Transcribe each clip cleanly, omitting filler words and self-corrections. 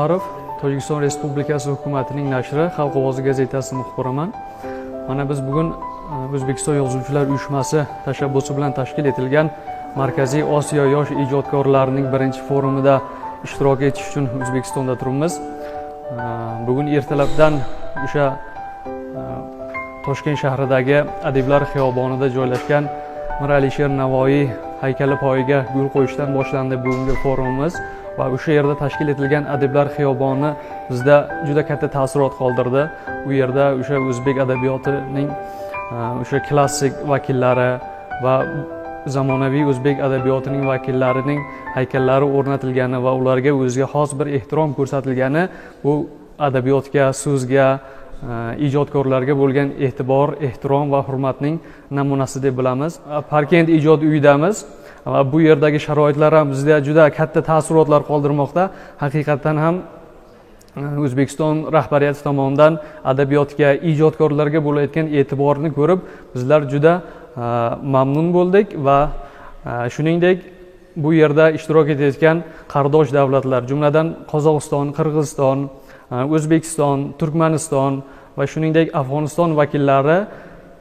Umarov, Tojikiston Respublikasi hukumatining nashri Xalq ovozi gazetasi muxbiriman. Mana biz bugun O'zbekiston Yozuvchilar uyushmasi tashabbusi bilan tashkil etilgan Markaziy Osiyo yosh ijodkorlarining birinchi forumida ishtirok etish uchun O'zbekistonda turibmiz. Bugun ertalabdan o'sha Toshkent shahridagi Adiblar xiyobonida joylashgan Mir Alisher Navoiy haykali poyiga gul qo'yishdan boshlandi bugungi forumimiz va o'sha yerda tashkil etilgan Adiblar xiyoboni bizda juda katta taassurot qoldirdi. U yerda o'sha o'zbek adabiyotining o'sha klassik vakillari va zamonaviy o'zbek adabiyotining vakillarining haykallari o'rnatilgani va ularga o'ziga xos bir ehtirom ko'rsatilgani bu adabiyotga, so'zga, ijodkorlarga bo'lgan e'tibor, ehtirom va hurmatning namunasi deb bilamiz. Parkent ijod uyidamiz va bu yerdagi sharoitlar ham bizda juda katta taassurotlar qoldirmoqda. Haqiqatan ham O'zbekiston rahbariyati tomonidan adabiyotga, ijodkorlarga bo'layotgan e'tiborni ko'rib, bizlar juda mamnun bo'ldik va shuningdek bu yerda ishtirok etayotgan qardosh davlatlar, jumladan Qozog'iston, Qirg'iziston, O'zbekiston, Turkmaniston va shuningdek Afg'oniston vakillari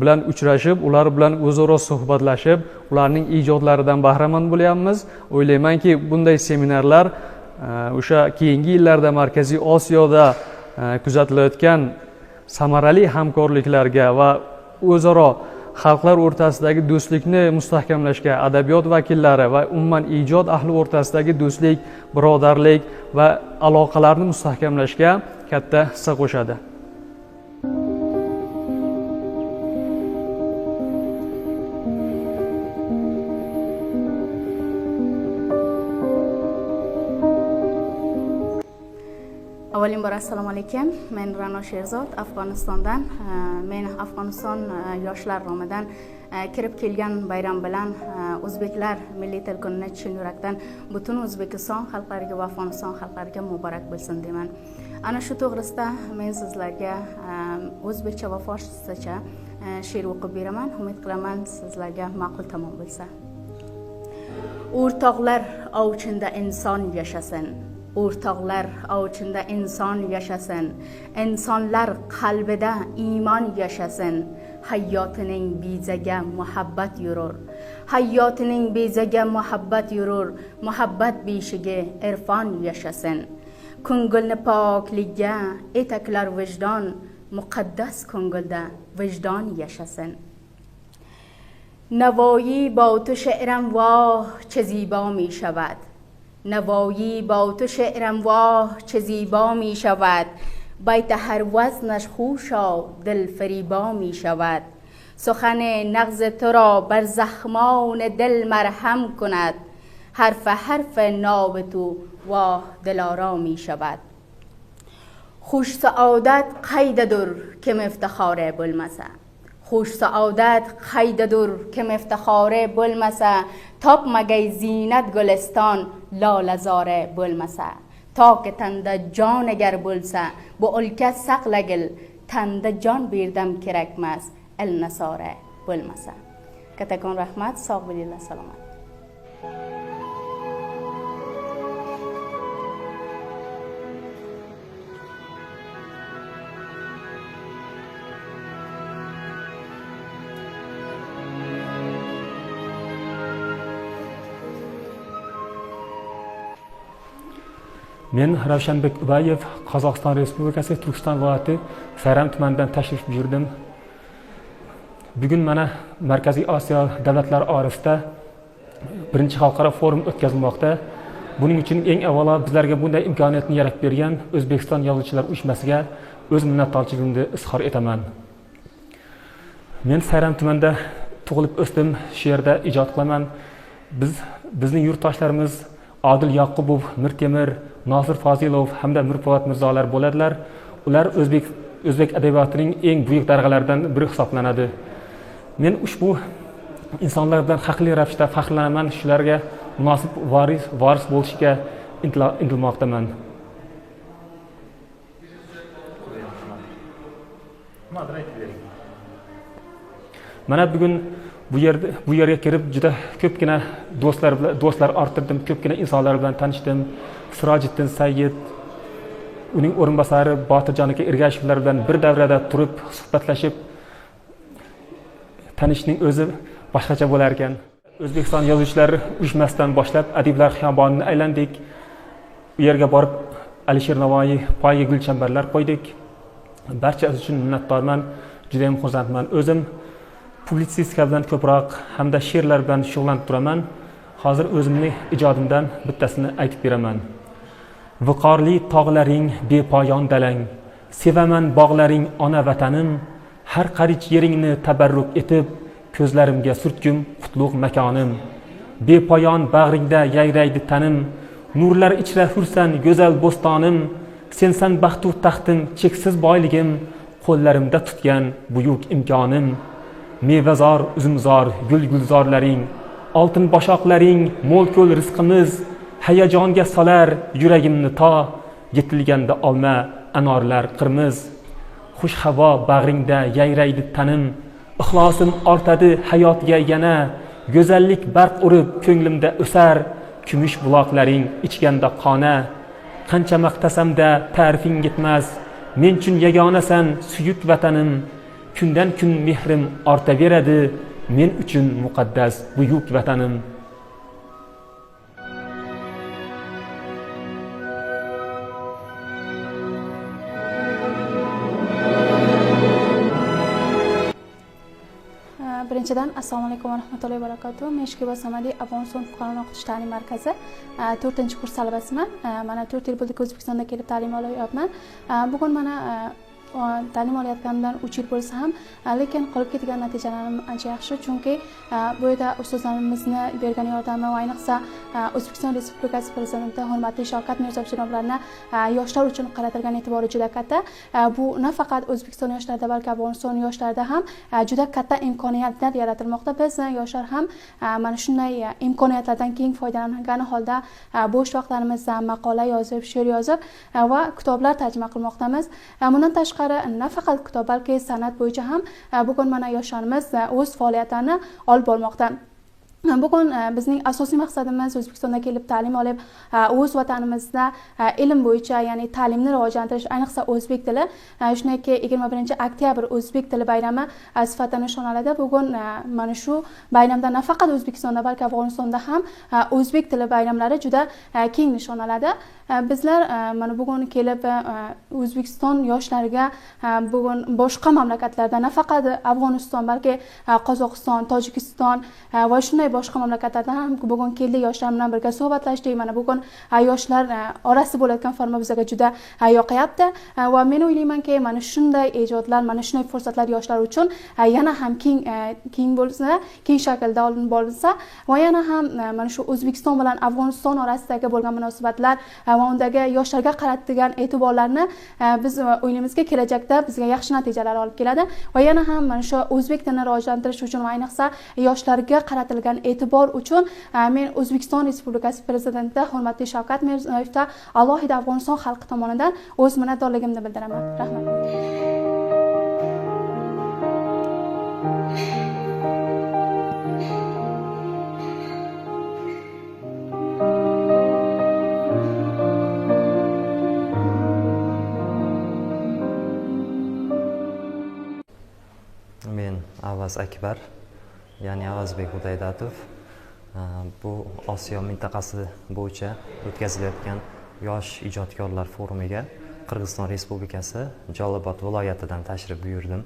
bilan uchrashib, ular bilan o'zaro suhbatlashib, ularning ijodlaridan bahramand bo'lyapmiz. O'ylaymanki, bunday seminarlar o'sha keyingi yillarda Markaziy Osiyoda kuzatilayotgan samarali hamkorliklarga va o'zaro xalqlar o'rtasidagi do'stlikni mustahkamlashga, adabiyot vakillari va umuman ijod ahli o'rtasidagi do'stlik, birodarlik va aloqalarni mustahkamlashga katta hissa qo'shadi. Avvalambor assalomu alaykum. Men Ra'no Sherzod Afg'onistondan. Men Afg'oniston yoshlar nomidan kirib kelgan bayram bilan o'zbeklar milliy til kunini chin yurakdan butun O'zbekiston xalqlariga va Afg'oniston xalqlariga muborak bo'lsin deyman. Ana shu to'g'risida men sizlarga o'zbekcha va forschacha she'r o'qib beraman. Umid qilaman sizlarga ma'qul tamom bo'lsa. O'rtoqlar ovchinda inson yashasin. O'rtoqlar ovchinda inson yashasin, insonlar qalbida iymon yashasin, hayotining bezaga muhabbat yurur, hayotining bezaga muhabbat yurur, muhabbat beshiga irfon yashasin, ko'ngilni poklikka etaklar vijdon, muqaddas ko'ngilda vijdon yashasin. Navoiy با تو شعرم واه چه زیبا می شود، نوایی با تو شعرم واه چه زیبا می شود، بیت هر وزنش خوشا دل فریبا می شود، سخن نغز تو را بر زخمان دل مرهم کند، حرف حرف ناب تو واه دلارا می شود. خوش سعادت قید در که مفتخاره بلمسه، خوش سعادت قید در که مفتخاره بلمسه، تاب مگی زینت گلستان لالزاره بلمسه، تا که تند جان اگر بلسه با الکت سقلگل تند جان بیردم کرکمس النصاره بلمسه. کتکان رحمت ساق بلیله سلامت. Men Ravshanbek Ubayev, Qozog'iston Respublikasi Turkiston viloyati Sayram tumanidan tashrif buyurdim. Bugun mana Markaziy Osiyo davlatlari orasida birinchi xalqaro forum o'tkazilmoqda. Buning uchun eng avvalo bizlarga bunday imkoniyatni yaratib bergan O'zbekiston Yozuvchilar uyushmasiga o'z minnatdorchiligimni izhor etaman. Men Sayram tumanida tug'ilib o'sdim, shu yerda ijod qilaman. Bizning yurtdoshlarimiz Adil Yaqubov, Mir Temir, Nosir Fozilov hamda Mirpo'lat Mirzolar bo'ladilar. Ular o'zbek adabiyotining eng buyuk darg'alaridan biri hisoblanadi. Men ushbu insonlar bilan haqli ravishda faxrlanaman, shularga munosib voris bo'lishga intilmoqdaman. Mana bugun bu yerga kirib juda ko'pgina do'stlar orttirdim, ko'pgina insonlar bilan tanishdim. Sirojiddin Sayyid, uning o'rinbosari Botirjon aka Ergashevlar bilan bir davrada turib suhbatlashib tanishning o'zi boshqacha bo'lar ekan. O'zbekiston Yozuvchilar uyushmasidan boshlab Adiblar xiyobonini aylandik. U yerga borib Alisher Navoiy poyiga gulchambarlar qo'ydik. Barchasi uchun minnatdorman, juda ham xursandman. O'zim publitsistika bilan ko'proq hamda she'rlar bilan shug'ullanib turaman. Hozir o'zimning ijodimdan bittasini aytib beraman. Viqorli tog'laring bepoyon dalang, sevaman bog'laring ona vatanim, har qarich yeringni tabarruk etib, ko'zlarimga surtgum qutlug' makonim. Bepoyon bag'ringda yayraydi tanim, nurlar ichra hursan go'zal bo'stonim, sensan baxtu taxtim cheksiz boyligim, qo'llarimda tutgan buyuk imkonim. Mevazor uzumzor gul-gulzorlaring, oltin boshoqlaring mo'l ko'l rizqimiz, hayajonga solar yuragimni to, yetilganda olma anorlar qirmiz. Xush havo bag'ringda yayraydi tanim, ixlosim ortadi hayotga yana, go'zallik barq urib ko'nglimda o'sar, kumush buloqlaring ichganda qona. Qancha maqtasamda ta'rifing yetmas, men uchun yagonasan suyuk vatanim, kundan kun mehrim ortaveradi, men uchun muqaddas buyuk vatanim. Birinchidan assalomu alaykum va rahmatullohi va barakatuh. Men Shkiba Samadiy Afg'oniston fuqarolar o'qitish ta'lim markazi 4-kurs talabasiman. Mana 4 yil bo'ldi O'zbekistonga kelib ta'lim olyapman. Bugun mana ta'lim olayotganimdan 3 yil bo'lsa ham, lekin qolib ketgan natijalarim ancha yaxshi, chunki bu yerda ustozlarimizni bergan yordami va ayniqsa O'zbekiston Respublikasi Prezidenti hurmatli Shavkat Mirziyoyev janoblarini yoshlar uchun qaratilgan e'tibori juda katta. Bu nafaqat O'zbekiston yoshlarida, balki Afg'oniston yoshlarida ham juda katta imkoniyatlar yaratilmoqda. Biz yoshlar ham mana shunday imkoniyatlardan keng foydalangan holda bo'sh vaqtlarimizda maqola yozib, she'r yozib va kitoblar tarjima qilmoqdamiz. Bundan tashqari nafaqat kitob, balki san'at bo'yicha ham bugun mana yoshlarimiz o'z faoliyatlarini olib bormoqda. Bugun bizning asosiy maqsadimiz O'zbekistonga kelib ta'lim olib, o'z vatanimizda ilm bo'yicha, ya'ni ta'limni rivojlantirish, ayniqsa o'zbek tili. Shuningdek 21-oktyabr o'zbek tili bayrami sifatida nishonlanadi. Bugun mana shu bayramda nafaqat O'zbekistonda, balki Afg'onistonda ham o'zbek tili bayramlari juda keng nishonlanadi. Bizlar mana bugun kelib O'zbekiston yoshlariga bugun boshqa mamlakatlarda, nafaqat Afg'oniston, balki Qozog'iston, Tojikiston va shunday boshqa mamlakatlardan ham bugun keldi, yoshlar bilan birga suhbatlashdik. Mana bugun yoshlar orasida bo'layotgan forma bizga juda yoqayapti va men o'ylaymanki, mana shunday ijodlar, mana shunday fursatlar yoshlar uchun yana ham keng bo'lsa, keng shaklda olib borilsa va yana ham mana shu O'zbekiston bilan Afg'oniston orasidagi bo'lgan munosabatlar va undagi yoshlarga qaratilgan e'tiborlarni biz o'ylaymizki, kelajakda bizga yaxshi natijalar olib keladi va yana ham mana shu o'zbek tilini rivojlantirish uchun va ayniqsa yoshlarga qaratilgan e'tibor uchun men O'zbekiston Respublikasi Prezidenti hurmatli Shavkat Mirziyoyevga alohida Afg'oniston xalqi tomonidan o'z minnatdorligimni bildiraman. Rahmat. Men Avaz Akbar, ya'ni Avazbek Hudaydatov. Bu Osiyo mintaqasi bo'yicha o'tkazilayotgan yosh ijodkorlar forumiga Qirg'iziston Respublikasi Jolobod viloyatidan tashrif buyurdim.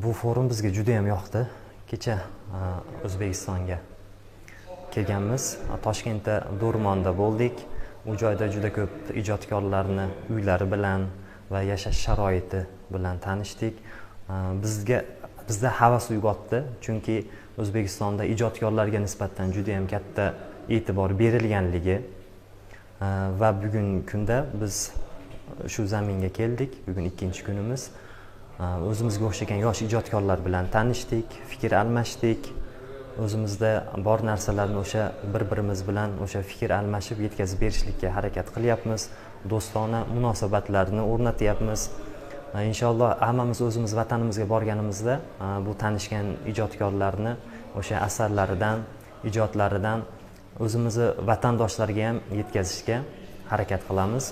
Bu forum bizga juda ham yoqdi. Kecha O'zbekistonga kelganmiz. Toshkentda Do'rmonda bo'ldik. U joyda juda ko'p ijodkorlarni uylari bilan va yashash sharoiti bilan tanishdik. Bizda havas uyg'otdi, chunki O'zbekistonda ijodkorlarga nisbatan juda ham katta e'tibor berilganligi va bugungi kunda biz shu zaminga keldik. Bugun 2-kunimiz. O'zimizga o'xshagan yosh ijodkorlar bilan tanishdik, fikr almashdik. O'zimizda bor narsalarni o'sha bir-birimiz bilan o'sha fikr almashib yetkazib berishlikka harakat qilyapmiz. Do'stona munosabatlarni o'rnatyapmiz. Inshaalloh hammamiz o'zimiz vatanimizga borganimizda bu tanishgan ijodkorlarni o'sha asarlaridan, ijodlaridan o'zimizni vatandoshlarga ham yetkazishga harakat qilamiz.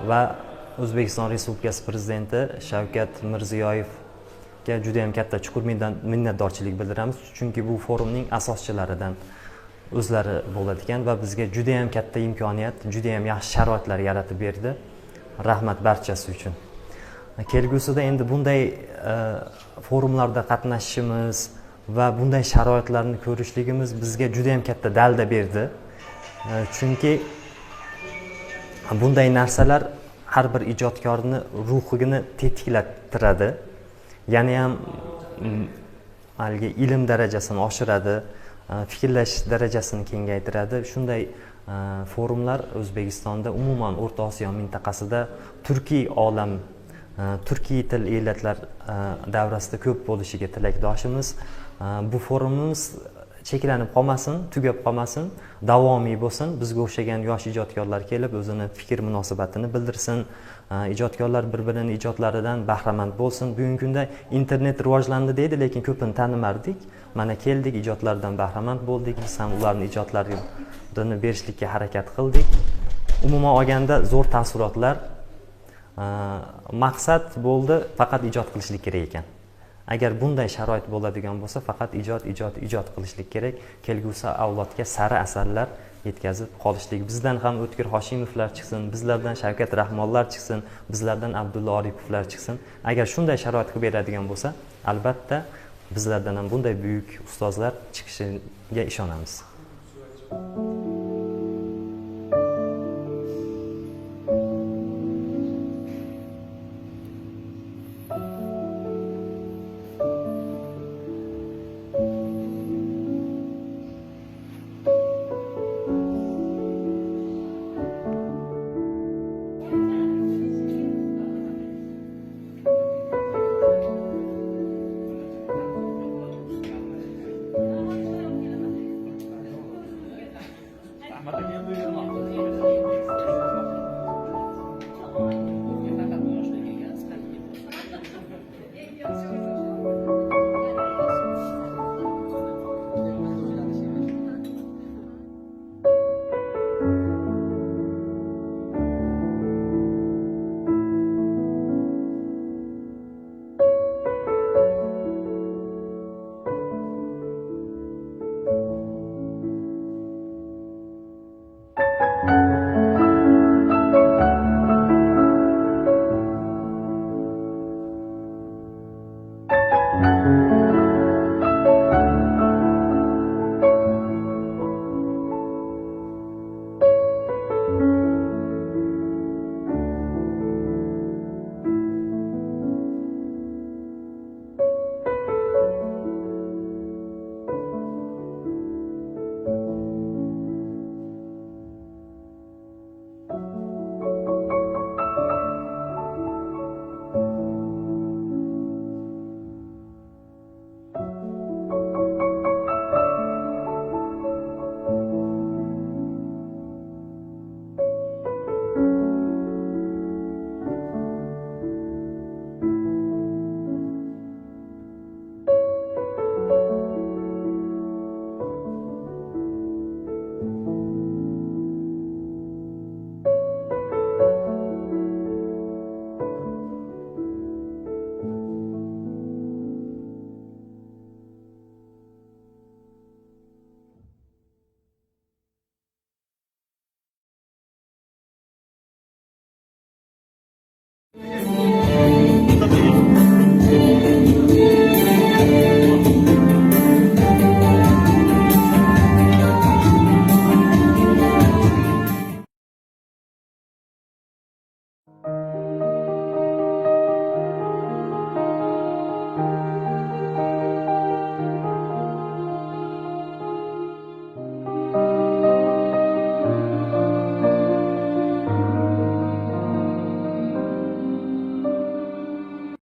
va O'zbekiston Respublikasi Prezidenti Shavkat Mirziyoyevga juda ham katta chuqur minnatdorchilik bildiramiz, chunki bu forumning asoschilaridan o'zlari bo'ladi ekan va bizga juda ham katta imkoniyat, juda ham yaxshi sharoitlar yaratib berdi. Rahmat barchasi uchun. Kelgusida endi bunday forumlarda qatnashishimiz va bunday sharoitlarni ko'rishligimiz bizga juda ham katta dalda berdi. Chunki bunday narsalar har bir ijodkorni ruhini tetiklattiradi. Yana ham haligi ilm darajasini oshiradi, fikrlash darajasini kengaytiradi. Shunday forumlar O'zbekistonda, umuman O'rta Osiyo mintaqasida turkiy olam, turkiy til elatlar davrasida ko'p bo'lishiga tilakdoshimiz. Bu forumimiz cheklanib qolmasin, tugab qolmasin, davomiy bo'lsin. Bizga o'xshagan yosh ijodkorlar kelib o'zini fikr munosabatini bildirsin. Ijodkorlar bir-birini ijodlaridan bahramand bo'lsin. Bugungi kunda internet rivojlandi deydi, lekin ko'pini tanimardik. Mana keldik, ijodlardan bahramand bo'ldik. Biz ham ularning ijodlarini berishlikka harakat qildik. Umuman olganda zo'r taassurotlar. Maqsad bo'ldi, faqat ijod qilishlik kerak ekan. Agar bunday sharoit bo'ladigan bo'lsa, faqat ijod qilishlik kerak. Kelgusi avlodga sari asarlar yetkazib qolishlik. Bizdan ham O'tkir Hoshimovlar chiqsin, bizlardan Shavkat Rahmonlar chiqsin, bizlardan Abdulla Oripovlar chiqsin. Agar shunday sharoit qilib beradigan bo'lsa, albatta bizlardan ham bunday buyuk ustozlar chiqishiga ishonamiz.